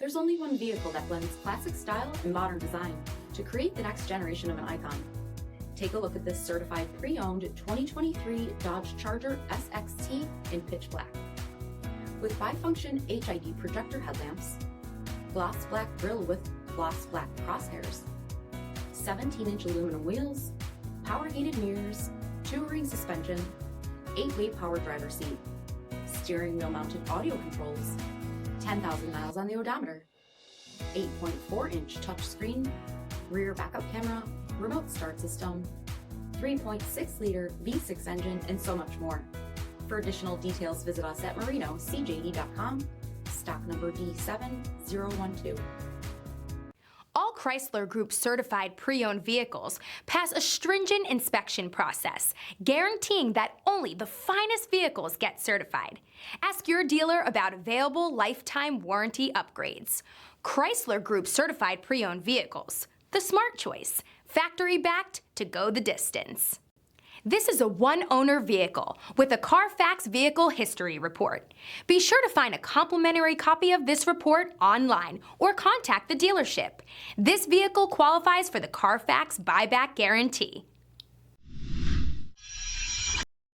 There's only one vehicle that blends classic style and modern design to create the next generation of an icon. Take a look at this certified pre-owned 2023 Dodge Charger SXT in pitch black. With bifunction HID projector headlamps, gloss black grille with gloss black crosshairs, 17-inch aluminum wheels, power heated mirrors, 2-ring suspension, 8-way power driver seat, steering wheel mounted audio controls, 10,000 miles on the odometer, 8.4-inch touchscreen, rear backup camera, remote start system, 3.6-liter V6 engine, and so much more. For additional details, visit us at marinocjd.com, stock number D7012. All Chrysler Group certified pre-owned vehicles pass a stringent inspection process, guaranteeing that only the finest vehicles get certified. Ask your dealer about available lifetime warranty upgrades. Chrysler Group certified pre-owned vehicles, the smart choice, factory backed to go the distance. This is a one-owner vehicle with a CARFAX Vehicle History Report. Be sure to find a complimentary copy of this report online or contact the dealership. This vehicle qualifies for the CARFAX buyback guarantee.